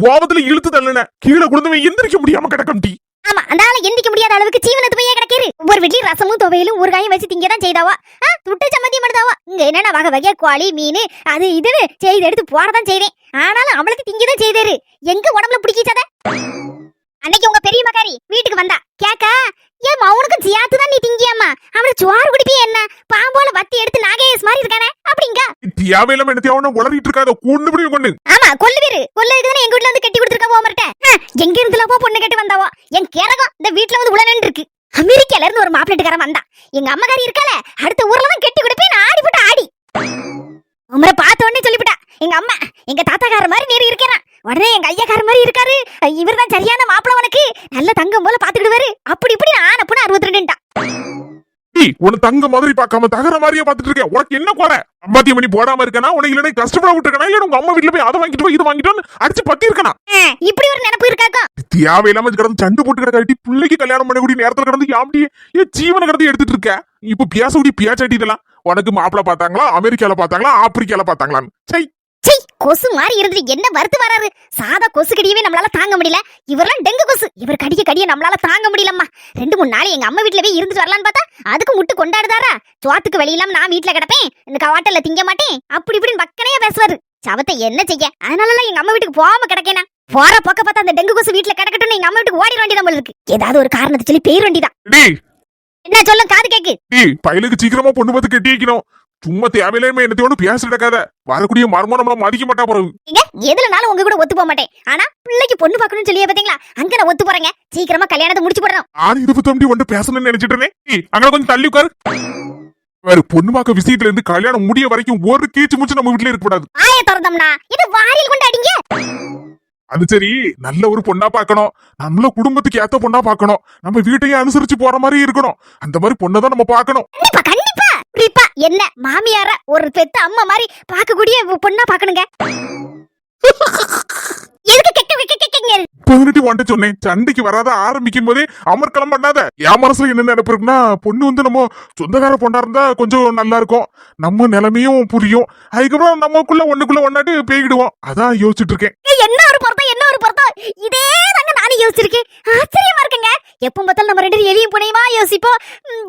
கோபத்துல இழுத்து தள்ளன கீழே குடுந்தவன் எந்திரிக்க முடியாம கிடக்கும் டீ. ஆமா அந்த ஆள எந்திக்க முடியாத அளவுக்கு ஜீவனத்து போய் கிடக்குது. ஒரு வீட்லயும் ரசமும் துவையிலும் ஊறுகாயும் வச்சு திங்கதான் செய்தாவா. துட்டு சம்மந்தியும் பண்ணுதாவா. இங்க என்னன்னா வகை வகையா கோழி மீன் அது இதுன்னு செய்து எடுத்து போடதான் செய்றேன். ஆனாலும் அவளுக்கு திங்கதான் செய்தாரு. எங்க உடம்புல பிடிக்காத. அன்னைக்கு உங்க பெரிய மகாரி வீட்டுக்கு வந்தா கேக்கா ஏன் மவுனுக்கு ஜியாத்து தான் நீ திங்கியாமா அவனுக்கு சோறு குடிப்பியே என்ன பாம்போல வத்தி எடுத்து நாகேஸ் மாதிரி இருக்கானே அப்படிங்க. தேவையில்லாம என்ன தேவன உளறிட்டு இருக்காத கொண்டு பிடி கொண்டு. ஆமா கொல்லுவீரு கொல்லுக்குதானே எங்க வீட்ல வந்து கட்டி கொடுத்துருக்கா போமர்ட்ட. எங்க இருந்துலப்போ பொண்ணு கட்டி வந்தாவோ என் கேரகம் இந்த வீட்ல வந்து உளனன்னு இருக்கு. அமெரிக்கால இருந்து ஒரு மாப்பிள்ளைக்காரன் வந்தா எங்க அம்மகாரி இருக்கால அடுத்த ஊர்ல தான் கட்டி கொடுப்பேன் ஆடி போட்டு ஆடி உமரை பார்த்த உடனே சொல்லிவிட்டா எங்க அம்மா எங்க தாத்தாக்கார மாதிரி நீர் இருக்கிறான். உடனே எங்க ஐயாக்கார மாதிரி இருக்காரு. இவர் தான் சரியான மாப்பிள்ள உனக்கு நல்ல தங்கம் போல பாத்துக்கிடுவாரு. அப்படி இப்படி ஆன புண்ணு 62ன்டா. உன தங்க மாதிரி பார்க்காம தகர மாதிரியே பாத்துட்டு இருக்கேன். உனக்கு என்ன குறை? அம்மாத்திய மணி போடாம இருக்கனா உனக்கு இல்லைன்னா கஷ்டப்பட விட்டுருக்கா இல்ல உங்க அம்மா வீட்டுல போய் அதை வாங்கிட்டு போய் இது வாங்கிட்டு அடிச்சு பத்தி இருக்கனா. இப்படி ஒரு நினைப்பு இருக்காக்கா. தேவையில்லாம கிடந்து சண்டு போட்டு கிடக்காட்டி பிள்ளைக்கு கல்யாணம் பண்ணக்கூடிய நேரத்துல கிடந்து யாமடி ஏன் ஜீவனை கிடந்து எடுத்துட்டு இருக்க. இப்ப பேசக்கூடிய பேச்சாட்டிடலாம் உனக்கு மாப்பிள்ள பாத்தாங்களா அமெரிக்கால பாத்தாங்களா ஆப்பிரிக்கால பாத்தாங்களான்னு. சை கொசு மாதிரி இருந்துட்டு என்ன வருத்து வராரு. சாதா கொசு கடியவே நம்மளால தாங்க முடியல. இவரெல்லாம் டெங்கு கொசு. இவர் கடிய நம்மளால தாங்க முடியலம்மா. 2-3 நாள் எங்க அம்மா வீட்டுல போய் இருந்துட்டு வரலான்னு பார்த்தா அதுக்கு முட்டு கொண்டாடுதாரா. சோத்துக்கு வெளியில்லாம நான் வீட்டுல கிடப்பேன் இந்த கவாட்டல்ல திங்க மாட்டேன் அப்படி இப்படின்னு வக்கனையா பேசுவாரு. சவத்தை என்ன செய்ய அதனாலலாம் எங்க அம்மா வீட்டுக்கு போகாம கிடக்கேனா. போற பக்க பார்த்தா அந்த டெங்கு கொசு வீட்டுல கிடக்கட்டும் எங்க அம்மா வீட்டுக்கு ஓடி வேண்டியதான் போல இருக்கு. ஏதாவது ஒரு காரணத்தை சொல்லி பெயர் வேண்டிதான். என்ன சொல்லும் காது கேக்கு. பையலுக்கு சீக்கிரமா பொண்ணு பார்த்து கட்டி வைக்கணும். சும்மா தேவையில்லாம என்னத்தையோட பேச நடக்காத. வரக்கூடிய மர்மம் நம்மள மதிக்க மாட்டா போறது. எதுலனாலும் உங்க கூட ஒத்து போக மாட்டேன். ஆனா பிள்ளைக்கு பொண்ணு பார்க்கணும்னு சொல்லியே பாத்தீங்களா அங்க நான் ஒத்து போறேங்க. சீக்கிரமா கல்யாணத்தை முடிச்சு போடணும். ஆனா இது பத்தி ஒன்று பேசணும்னு நினைச்சிட்டு இருந்தேன். அங்க கொஞ்சம் தள்ளி உட்காரு. வேற பொண்ணு பார்க்க விஷயத்துல இருந்து கல்யாணம் முடிய வரைக்கும் ஒரு கீச்சு முடிச்சு நம்ம வீட்டுல இருக்க கூடாது. ஆய திறந்தோம்னா இது வாரில் கொண்டு அடிங்க. அது சரி நல்ல ஒரு பொண்ணா பாக்கணும். நம்மள குடும்பத்துக்கு ஏத்த பொண்ணா பாக்கணும். நம்ம வீட்டையும் அனுசரிச்சு போற மாதிரி இருக்கணும். அந்த மாதிரி பொண்ணதான் நம்ம பாக்கணும். கண்டிப்பா குறிப்பா என்ன மாமியார ஒரு பெத்த அம்மா மாதிரி பாக்கக்கூடிய பொண்ணா பாக்கணுங்க. சொன்னேன் சண்டைக்கு வராத ஆரம்பிக்கும் போதே அமர்க்களம் பண்ணாத. என் மனசுல என்ன நினைப்பு இருக்குன்னா பொண்ணு வந்து நம்ம சொந்தக்கார பொண்ணா இருந்தா கொஞ்சம் நல்லா இருக்கும். நம்ம நிலைமையும் புரியும். அதுக்கப்புறம் நமக்குள்ள ஒண்ணுக்குள்ள பேயிடுவோம். அதான் யோசிச்சுட்டு இருக்கேன். என்ன ஒரு பொருத்தம் இதே தாங்க நானும் யோசிச்சிருக்கேன். ஆச்சரியமா இருக்குங்க. எப்ப பார்த்தாலும் நம்ம 2 எலியும் புனையுமா யோசிப்போம்.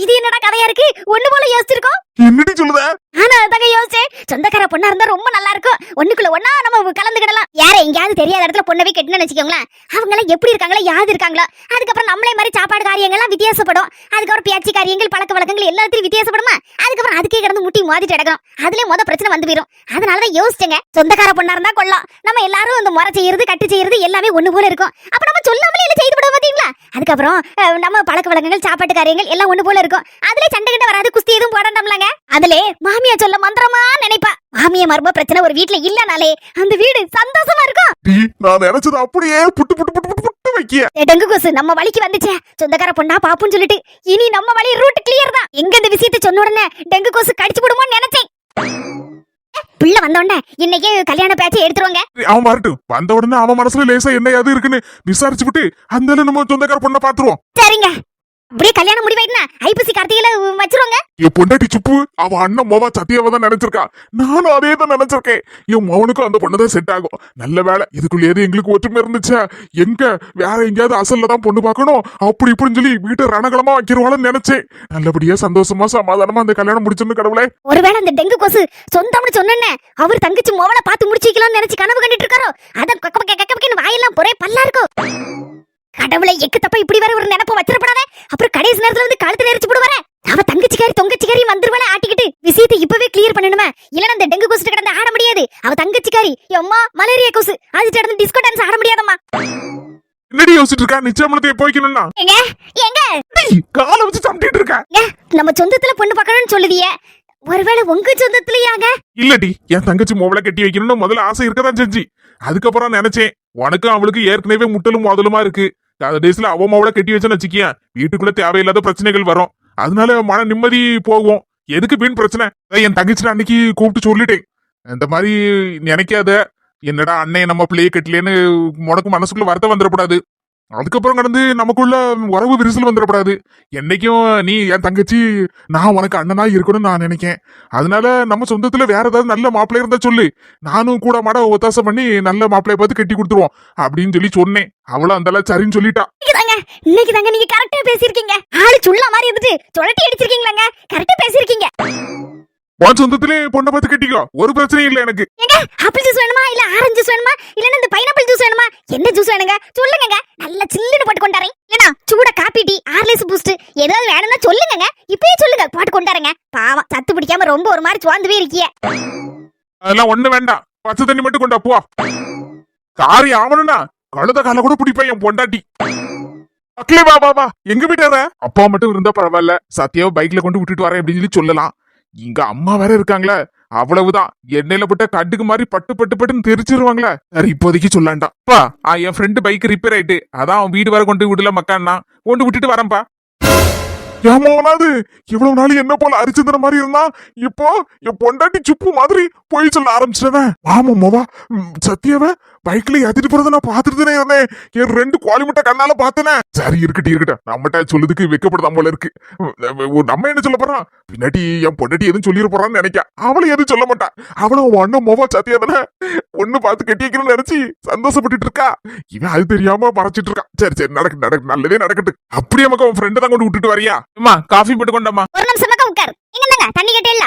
இது என்னடா கதையா இருக்கு ஒண்ணு போல யோசிச்சிருக்கோம். என்னடி சொல்லுத? ஆனா அதாங்க யோசிச்சேன். சொந்தக்கார பொண்ணா இருந்தா ரொம்ப நல்லா இருக்கும். ஒண்ணுக்குள்ள ஒண்ணா நம்ம கலந்துக்கிடலாம். யார எங்கயாவது தெரியாத இடத்துல பொண்ணை போய் கெட்டுன்னு வச்சுக்கோங்களேன். அவங்க எல்லாம் எப்படி இருக்காங்களோ யாது இருக்காங்களோ. அதுக்கப்புறம் நம்மளே மாதிரி சாப்பாடு காரியங்கள்லாம் வித்தியாசப்படும். அதுக்கப்புறம் பேச்சு காரியங்கள் பழக்க வழக்கங்கள் எல்லாத்தையும் வித்தியாசப்படுமா. அதுக்கப்புறம் அதுக்கே கிடந்து முட்டி மோதிட்டு கிடக்கும். அதுலயே மொத பிரச்சனை வந்து போயிரும். அதனாலதான் யோசிச்சேங்க சொந்தக்கார பொண்ணா இருந்தா கொள்ளலாம். நம்ம எல்லாரும் இந்த முறை செய்யறது கட்டு செய்யறது எல்லாமே ஒண்ணு போல இருக்கும். அப்ப நம்ம சொல்லாமலே எல்லாம் செய்து விட பாத்தீங்களா. அதுக்கப்புறம் நம்ம பழக்க வழக்கங்கள் சாப்பாட்டு காரியங்கள் எல்லாம் ஒண்ணு போல இருக்கும். அதுல சண்டை கிட்ட வராது குஸ்தி எதுவும் போடண்டாம்லாங்க. அதுல மாமியா சொல்ல மந்திரமா நினைப்பா. மாமியா மர்ம பிரச்சனை ஒரு வீட்டுல இல்லனாலே அந்த வீடு சந்தோஷமா இருக்கும். நான் நினைச்சது அப்படியே புட்டு புட்டு புட்டு புட்டு புட்டு வைக்கிய. டெங்கு கொசு நம்ம வழிக்கு வந்துச்சே. சொந்தக்கார பொண்ணா பாப்புன்னு சொல்லிட்டு இனி நம்ம வழி ரூட் கிளியர் தான். எங்க இந்த விஷயத்தை சொன்ன உடனே டெங்கு கொசு கடிச்சு விடுமோன்னு நினைச்சேன். பிள்ளை வந்த உடனே இன்னைக்கே கல்யாண பேச்சை எடுத்துருவாங்க. அவன் வரட்டும். வந்த உடனே அவன் மனசுல லேசா என்ன அது இருக்குன்னு விசாரிச்சு விட்டு அந்த நம்ம சொந்தக்கார பொண்ணை பாத்துருவோம். சரிங்க. அப்படியே கல்யாணம் முடிவாயிட்டுனா ஐப்பசி கார்த்திகையில வச்சிருவாங்க. என் பொண்டாட்டி சுப்பு அவ அண்ணன் மோவா சத்தியாவ தான் நினைச்சிருக்கா. நானும் அதே தான் நினைச்சிருக்கேன். என் மவனுக்கும் அந்த பொண்ணு தான் செட் ஆகும். நல்ல வேலை இதுக்குள்ளேயே எங்களுக்கு ஒற்றுமை இருந்துச்சா. எங்க வேற எங்கேயாவது அசல்ல தான் பொண்ணு பார்க்கணும் அப்படி இப்படின்னு சொல்லி வீட்டை ரணகலமா வைக்கிறவாள்னு நினைச்சேன். நல்லபடியா சந்தோஷமா சமாதானமா அந்த கல்யாணம் முடிச்சுன்னு கடவுளே. ஒருவேளை அந்த டெங்கு கொசு சொந்தம்னு சொன்னேன்னு அவர் தங்கச்சி மோவனை பார்த்து முடிச்சிக்கலாம்னு நினைச்சு கனவு கண்டுட்டு இருக்காரோ. அதான் கக்கன்னு வாயெல்லாம் பொறே பல்லா இருக்கும். கடவுளை எக்கு தப்ப இப்படி வர ஒரு நினைப்ப வச்சிடப்படாத. அப்புறம் கடைசி நேரத்துல வந்து கழுத்து நெரிச்சு போடுவார. அவ தங்கச்சிக்காரி தொங்கச்சிக்காரி வந்துருவாள ஆட்டிக்கிட்டு விஷயத்தை இப்பவே கிளியர் பண்ணணுமே. இல்லன்னா அந்த டெங்கு கொசு கிடந்து ஆட முடியாது. அவ தங்கச்சிக்காரி அம்மா மலேரியா கொசு அது கிடந்து டிஸ்கோ டான்ஸ் ஆட முடியாதம்மா. என்னடி யோசிச்சுட்டு இருக்கா? நிச்சயமலத்தை போய்க்கணும்னா எங்க எங்க காலை வச்சு சம்டிட்டு இருக்கா. நம்ம சொந்தத்துல பொண்ணு பார்க்கணும்னு சொல்லுதியே. ஒருவேளை உங்க சொந்தத்துலயாங்க? இல்லடி என் தங்கச்சி மோவலை கட்டி வைக்கணும்னு முதல்ல ஆசை இருக்கதான் செஞ்சு. அதுக்கப்புறம் நினைச்சேன் உனக்கும் அவளுக்கு ஏற்கனவே முட்டலும் முதலுமா இருக்கு. டேஸ்ல அவ மோவலை கட்டி வச்சேன்னு வச்சுக்கிய வீட்டுக்குள்ள தேவையில்லாத பிரச்சனைகள் வரும். அதனால மன நிம்மதி போகும். எதுக்கு வீண் பிரச்சனை. என் தங்கச்சி அன்னைக்கு கூப்பிட்டு சொல்லிட்டேன். இந்த மாதிரி நினைக்காத. என்னடா அண்ணன் நம்ம பிள்ளைய கட்டலேன்னு உனக்கு மனசுக்குள்ள வருத்தம் வந்துடக்கூடாது. அதுக்கப்புறம் கடந்து நமக்குள்ள உறவு விரிசல் வந்துடக்கூடாது. என்னைக்கும் நீ என் தங்கச்சி, நான் உனக்கு அண்ணனா இருக்கணும்னு நான் நினைக்கேன். அதனால நம்ம சொந்தத்துல வேற ஏதாவது நல்ல மாப்பிள்ளை இருந்தா சொல்லு, நானும் கூட மாட ஒத்தாசம் பண்ணி நல்ல மாப்பிள்ளைய பார்த்து கட்டி கொடுத்துருவோம் அப்படின்னு சொல்லி சொன்னேன். அவளும் அந்த சரின்னு சொல்லிட்டா. இன்னைக்கு தாங்க நீங்க கரெக்டா பேசிருக்கீங்க. ஆளு சுள்ளா மாதிரி இருந்துட்டு சுழட்டி அடிச்சிருக்கீங்களாங்க. கரெக்டா பேசிருக்கீங்க. உன் சொந்தத்திலே பொண்ணை பார்த்து கட்டிக்கோ, ஒரு பிரச்சனையும் இல்ல எனக்கு. ஏங்க ஆப்பிள் ஜூஸ் வேணுமா இல்ல ஆரஞ்சு ஜூஸ் வேணுமா இல்ல இந்த பைனாப்பிள் ஜூஸ் வேணுமா? என்ன ஜூஸ் வேணுங்க சொல்லுங்க. நல்ல சில்லுன்னு போட்டு கொண்டாரேன். இல்லனா சூட காபி டீ ஆர்லிஸ் பூஸ்ட் ஏதாவது வேணும்னா சொல்லுங்க. இப்பயே சொல்லுங்க போட்டு கொண்டாருங்க. பாவம் சத்து பிடிக்காம ரொம்ப ஒரு மாதிரி சுவாந்துவே இருக்கியே. அதெல்லாம் ஒண்ணு வேண்டாம், பச்சை தண்ணி மட்டும் கொண்டா போ. காரி ஆவணும்னா கழுத கால கூட பிடிப்பேன் என் பொண்டாட்டி. மக்களே வா வா வா, எங்க வீட்டார அப்பா மட்டும் இருந்தா பரவாயில்ல, சத்யாவை பைக்ல கொண்டு விட்டுட்டு வரேன் அப்படின்னு சொல்லி சொல்லலாம். இங்க அம்மா வேற இருக்காங்களே, அவ்வளவுதான். எண்ணெயில போட்ட கட்டுக்கு மாதிரி பட்டு பட்டு பட்டுன்னு தெரிச்சிருவாங்களே. சரி இப்போதைக்கு சொல்லாண்டா. பா என் ஃப்ரெண்டு பைக் ரிப்பேர் ஆயிட்டு, அதான் அவன் வீடு வர கொண்டு விடல மக்கான்னா, கொண்டு விட்டுட்டு வரேன்பா. ஏமாவனாது இவ்வளவு நாள் என்ன போல அரிச்சந்திர மாதிரி இருந்தா, இப்போ என் பொண்டாட்டி சுப்பு மாதிரி போய் சொல்ல ஆரம்பிச்சிட்டவன். ஆமா மோவா, சத்தியாவ பைக்ல ஏத்திட்டு போறத நான் பாத்துட்டு இருந்தேன். என் 2 கோழி முட்டை கண்ணால பாத்தனே. சரி இருக்கட்டும், நம்மகிட்ட சொல்லுதுக்கு வெக்கப்படுதான் போல இருக்கு. நம்ம என்ன சொல்ல போறான், பின்னாடி என் பொண்டாட்டி எதுவும் சொல்லிட போறான்னு நினைக்க. அவளை எதுவும் சொல்ல மாட்டான். அவளும் அண்ணன் மோவா சத்தியா தானே ஒண்ணு பார்த்து கட்டி வைக்கணும்னு நினைச்சு சந்தோஷப்பட்டு இருக்கா. இவன் அது தெரியாம மறைச்சிட்டு இருக்கான். சரி நடக்கு நல்லதே நடக்கட்டு. அப்படியே நமக்கு உன் ஃப்ரெண்டு தான் கொண்டு விட்டுட்டு வரியா? அம்மா காஃபி போட்டு கொண்டாமா. ஒரு நிமிஷம் மக்கா உட்கார். இங்க தண்ணி கேட்டேல்ல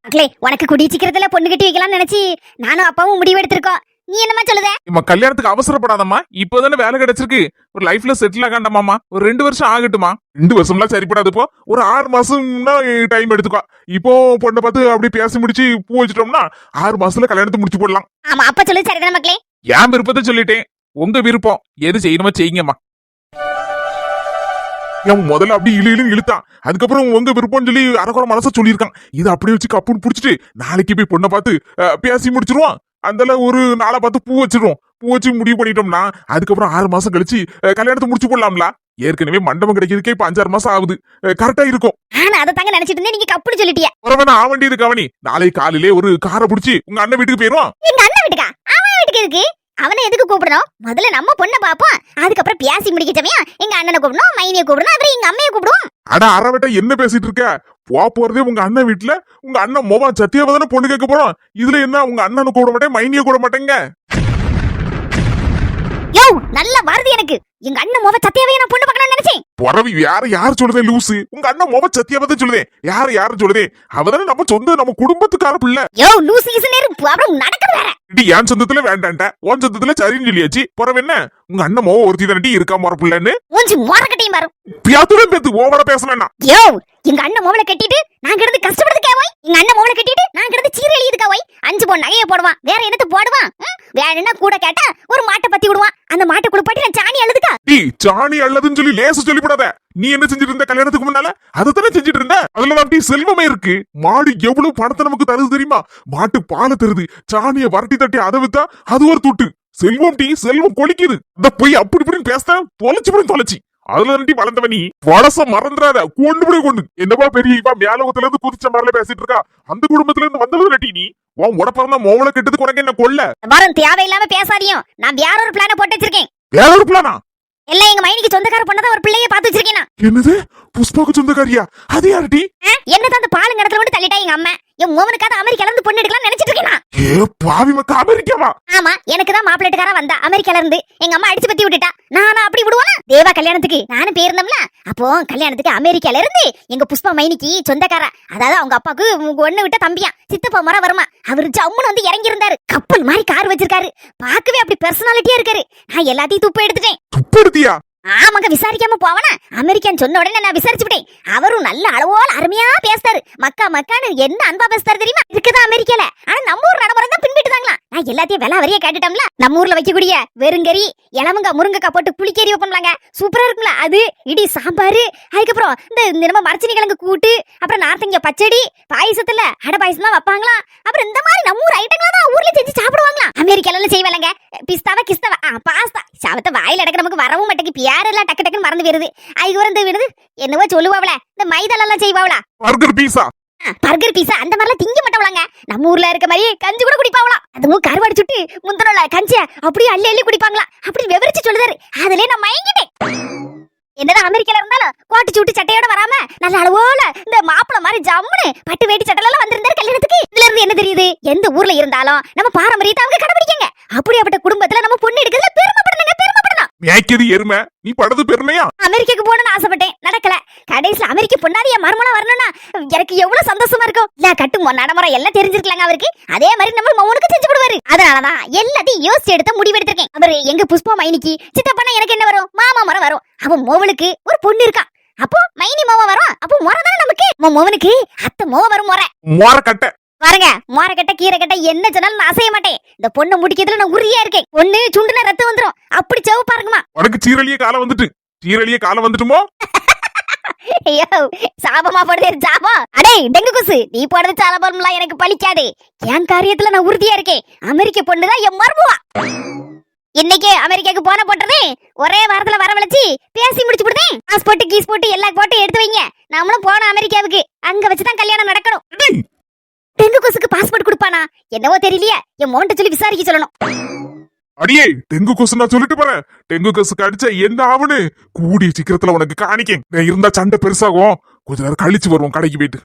மக்களே, உனக்கு குடி சீக்கிரத்துல பொண்ணு கட்டி வைக்கலாம்னு நினைச்சு நானும் அப்பாவும் முடிவு எடுத்திருக்கோம். நீ என்னமா சொல்லுத? இம்மா கல்யாணத்துக்கு அவசரப்படாதம்மா, இப்போதானே வேலை கிடைச்சிருக்கு. ஒரு லைஃப்ல செட்டில் ஆகாண்டாமாமா, ஒரு 2 வருஷம் ஆகட்டுமா. 2 வருஷம்லாம் சரிப்படாது. இப்போ ஒரு 6 மாசம்னா டைம் எடுத்துக்கோ. இப்போ பொண்ணை பார்த்து அப்படி பேசி முடிச்சு பூ வச்சிட்டோம்னா 6 மாசத்துல கல்யாணத்தை முடிச்சு போடலாம். ஆமா அப்பா சொல்லு சரிதானே மக்களே? என் விருப்பத்தை சொல்லிட்டேன், உங்க விருப்பம் எது செய்யணுமோ செய்யுங்கம்மா. என் முதல்ல அப்படி இழுன்னு இழுத்தான், அதுக்கப்புறம் உங்க விருப்பம்னு சொல்லி அரைக்குறை மனசா சொல்லியிருக்கான். இதை அப்படியே வச்சு கப்புன்னு புடிச்சிட்டு நாளைக்கு போய் பொண்ணை பார்த்து பேசி முடிச்சிருவான். அந்தல ஒரு நாளை பார்த்து பூ வச்சிருவோம். பூ வச்சு முடிவு பண்ணிட்டோம்னா அதுக்கப்புறம் 6 மாசம் கழிச்சு கல்யாணத்தை முடிச்சு போடலாம்ல. ஏற்கனவே மண்டபம் கிடைக்கிறதுக்கே இப்ப 5-6 மாசம் ஆகுது. கரெக்டா இருக்கும். ஆனா அதை தாங்க நினைச்சிட்டு இருந்தேன், நீங்க கப்புன்னு சொல்லிட்டியா. உறவன ஆ வண்டி இருக்கு அவனி. நாளைக்கு காலையிலே ஒரு காரை பிடிச்சி உங்க அண்ணன் வீட்டுக்கு போயிருவான். எங்க அண்ணன் வீட்டுக்கா? அவன் வீட்டுக்கு எதுக்கு? அவனை எதுக்கு கூப்பிடணும்? முதல்ல நம்ம பொண்ணை பாப்போம், அதுக்கப்புறம் பேசி முடிக்க சமயம் எங்க அண்ணனை கூப்பிடணும், மைனியை கூப்பிடணும், அப்புறம் எங்க அம்மையை கூப்பிடுவோம். அட அறவட்ட என்ன பேசிட்டு இருக்க? போறதே உங்க அண்ணன் வீட்டுல. உங்க அண்ணன் மோவா சத்தியாவை தானே பொண்ணு கேட்க போறோம். இதுல என்ன உங்க அண்ணனை கூட மாட்டேன், மைனிய கூட மாட்டேங்க. யோ நல்ல வருது எனக்கு. எங்க அண்ணன் மோவ சத்தியாவே நான் பொண்ணு பார்க்கணும்னு நினைச்சேன். பொறவி யார் சொல்லுதே லூசு? உங்க அண்ணன் மோவ சத்தியாவை தான் சொல்லுதே. யாரு சொல்லுதே? அவதானே நம்ம சொந்த நம்ம குடும்பத்துக்கார பிள்ளை. யோ லூசு ஈசனேரு அப்புறம் நடக்குது வேற. இடி என் சொந்தத்துல வேண்டான்ட்ட, உன் சொந்தத்துல சரின்னு சொல்லியாச்சு. பொறவு என்ன? உங்க அண்ணன் மோவ ஒருத்தி தானே இருக்கா முறை பிள்ளைன்னு. மூஞ்சி மொரக்கட்டையும் பாரு. பியாத்துடன் பேத்து ஓவரா பேச வேண்டாம். யோ எங்க அண்ணன் மோவல கட்டிட்டு நான் கிடந்து கஷ்டப்படுறதுக்கா போய்? எங்க அண்ணன் மோவல கட்டிட்டு நான் கிடந்து சீர எழுதிதுக்கா போய்? 5 பொன் நகையை போடுவான், வேற என்னத்த போடுவான்? வேணும்னா கூட கேட்டா ஒரு மாட்டை பத்தி விடுவான். அந்த மாட்டை குடுப்பாட்டி நான் சாணி அழுதுக்கா. டி சாணி அள்ளதுன்னு சொல்லி லேசு சொல்லிவிடாத. நீ என்ன செஞ்சிட்டு இருந்த கல்யாணத்துக்கு முன்னால? அதத்தானே செஞ்சிட்டு இருந்த. அதுலதான் டி செல்வமே இருக்கு. மாடு எவ்வளவு பணத்தை நமக்கு தருது தெரியுமா? மாட்டு பாலை தருது, சாணியை வரட்டி தட்டி அதை வித்தா அது ஒரு துட்டு. செல்வம் டி, செல்வம் கொளிக்குது. இந்த போய் அப்படி இப்படின்னு பேச தொலைச்சு அதுல ரெண்டி வளர்ந்தவ நீ. வளச மறந்துடாத, கொண்டு என்னப்பா பெரிய இவா மேலோகத்துல இருந்து குதிச்ச மாதிரில பேசிட்டு இருக்கா. அந்த குடும்பத்துல இருந்து வந்தது நட்டி நீ. உன் உடப்பிறந்த மோவல கெட்டதுக்கு உனக்கு என்ன கொல்ல? வரும் தேவையில்லாம பேசாதியும். நான் வேற ஒரு பிளான போட்டு வச்சிருக்கேன். வேற ஒரு பிளானா? எல்லாம் எங்க மைனிக்கு சொந்தக்கார பொண்ணதான் ஒரு பிள்ளைய பாத்து வச்சிருக்கேன். என்னது? புஷ்பாக்கு சொந்தக்காரியா? அது யாருடி? என்னதான் அந்த பாலுங்க இடத்துல வந்து தள்ளிட்டா எங்க அம்மா. என் மோவனுக்காக அமெரிக்கால இருந்து பொண்ணு எடுக்கலாம் நினைச்சிட்டு இருக்கேன். ஏ பாவி மக்கா, அமெரிக்காவா? ஆமா, எனக்கு தான் மாப்பிள்ளட்டுக்கார வந்தா அமெரிக்கால இருந்து. எங்க அம்மா அடிச்சு பத்தி விட்டுட்டா. நானா அப்படி விடுவானா? தேவா கல்யாணத்துக்கு நானும் போயிருந்தோம்ல. அப்போ கல்யாணத்துக்கு அமெரிக்கால இருந்து எங்க புஷ்பா மைனிக்கு சொந்தக்கார, அதாவது அவங்க அப்பாவுக்கு ஒண்ணு விட்ட தம்பியா சித்தப்பா முறை வருமா. அவரு ஜம்முன்னு வந்து இறங்கி இருந்தாரு. கப்பல் மாதிரி கார் வச்சிருக்காரு. பாக்கவே அப்படி பர்சனாலிட்டியா இருக்காரு. நான் எல்லாத்தையும் துப்பு எடுத்துட்டேன். துப்பு எடுத்தியா? ஆமாங்க, விசாரிக்காம போவனா? அமெரிக்கன் சொன்ன உடனே நான் விசாரிச்சு விட்டேன். அவரும் நல்ல அளவோல அருமையா பேசுறாரு. மக்கான்னு என்ன அன்பா பேசுறாரு தெரியுமா? இருக்குதான் அமெரிக்கால. ஆனா நம்ம ஊர் நடைமுறை தான் பின்விட்டுதாங்களா. நான் எல்லாத்தையும் விலை வரைய கேட்டுட்டோம்ல. நம்ம ஊர்ல வைக்கக்கூடிய வெறுங்கறி, இளமுங்க, முருங்கக்காய் போட்டு புளிக்கறி வைப்போம்லாங்க, சூப்பரா இருக்கும்ல அது. இடி சாம்பாரு, அதுக்கப்புறம் இந்த நம்ம மரச்சினி கிழங்கு கூட்டு, அப்புறம் நார்த்தங்க பச்சடி, பாயசத்துல அடை பாயசம்லாம் வைப்பாங்களா. அப்புறம் இந்த மாதிரி நம்ம ஊர் ஐட்டங்களா தான் ஊர்ல செஞ்சு சாப்பிடுவாங்களா. அமெரிக்கால செய்வாங்க பிஸ்தாவா கிஸ்தாவா பாஸ்தா. சாவத்த வாயில அடக்க நமக்கு வரவும் மாட்டேங்குது. யாரெல்லாம் டக்கு டக்குன்னு மறந்து வருது. அதுக்கு வந்து விடுது என்னவோ சொல்லுவாவல, இந்த மைதால எல்லாம் செய்வாவளா பர்கர் பீஸா. பர்கர் பீஸா அந்த மாதிரிலாம் திங்க மாட்டவளாங்க. நம்ம ஊர்ல இருக்க மாதிரி கஞ்சி கூட குடிப்பாவலாம். அதுவும் கருவாடு சுட்டு முந்தனோல கஞ்சிய அப்படியே அள்ளி அள்ளி குடிப்பாங்களா. அப்படி விவரிச்சு சொல்லுதாரு. அதுலயே நான் மயங்கிட்டேன். என்னதான் அமெரிக்கால இருந்தாலும் கோட்டு சூட்டு சட்டையோட வராம நல்ல அளவோல இந்த மாப்பிள மாதிரி ஜம்முன்னு பட்டு வேட்டி சட்டையில எல்லாம் வந்திருந்தாரு கல்யாணத்துக்கு. இதுல இருந்து என்ன தெரியுது, எந்த ஊர்ல இருந்தாலும் நம்ம பாரம்பரியத்தை அவங்க கடைபிடிக்கங்க. அப்படியாப்பட்ட குடும்பத்துல நம்ம பொண்ணு எடுக்கிறதுல பெருமைப்படணுங்க, பெருமைப்படணும். மேய்க்கது எருமை, நீ படுது பெருமையா? அமெரிக்காக்கு போகணும்னு ஆசைப்பட்டேன், நடக்கல. கடைசியில அமெரிக்கா பொண்ணாது என் மருமனா வரணும்னா எனக்கு எவ்வளவு சந்தோஷமா இருக்கும். இல்ல கட்டும் நடைமுறை எல்லாம் தெரிஞ்சிருக்கலாங்க அவருக்கு. அதே மாதிரி நம்ம மௌனுக்கு செஞ்சு போடுவாரு. அதனாலதான் எல்லாத்தையும் யோசிச்சு எடுத்த முடிவு எடுத்திருக்கேன். அவரு எங்க புஷ்பா மைனிக்கு சித்தப்பனா எனக்கு என்ன வரும், மாமா மரம் வரும். அவன் மோவனுக்கு ஒரு பொண்ணு இருக்கா, அப்போ மைனி மோவ வரும். அப்போ முறை தானே நமக்கு. மோவனுக்கு அத்தை மோவ வரும். மோர கட்ட பாருங்க, மோர கட்ட கீரை கட்ட என்ன சொன்னாலும் நான் அசைய மாட்டேன். இந்த பொண்ணை முடிக்கிறதுல நான் உறுதியா இருக்கேன். பொண்ணு சுண்டுனா ரத்தம் வந்துரும். அப்படி செவப்பா இருக்குமா. உனக்கு சீரழிய காலம் வந்துட்டு, சீரழிய காலம் வந்துட்டுமோ? ஐயோ சாபமா போடுறது சாபம். அடே டெங்கு கொசு, நீ போடுறது சாபம்லாம் எனக்கு பலிக்காது. என் காரியத்துல நான் உறுதியா இருக்கேன். அமெரிக்க பொண்ணுதான் என் மருமவா. இன்னைக்கு அமெரிக்காக்கு போன போட்டது ஒரே வாரத்துல வரவழைச்சு பேசி முடிச்சு விடுதேன். பாஸ்போர்ட் கீஸ்போர்ட் எல்லா போட்டு எடுத்து வைங்க. நாமளும் போனோம் அமெரிக்காவுக்கு. அங்க வச்சுதான் கல்யாணம் நடக்கணும். டெங்கு கொசுக்கு பாஸ்போர்ட் கொடுப்பானா என்னவோ தெரியலையே. என் மோன்ட்ட சொல்லி விசாரிக்க சொல்லணும். அடியே டெங்கு கொசு நான் சொல்லிட்டு போறேன். டெங்கு கொசு கடிச்சா என்ன ஆகுன்னு கூடிய சீக்கிரத்துல உனக்கு காணிக்கேன். இருந்தா சண்டை பெருசாகும். கொஞ்ச நேரம் கழிச்சு வருவோம் கடைக்கு போயிட்டு.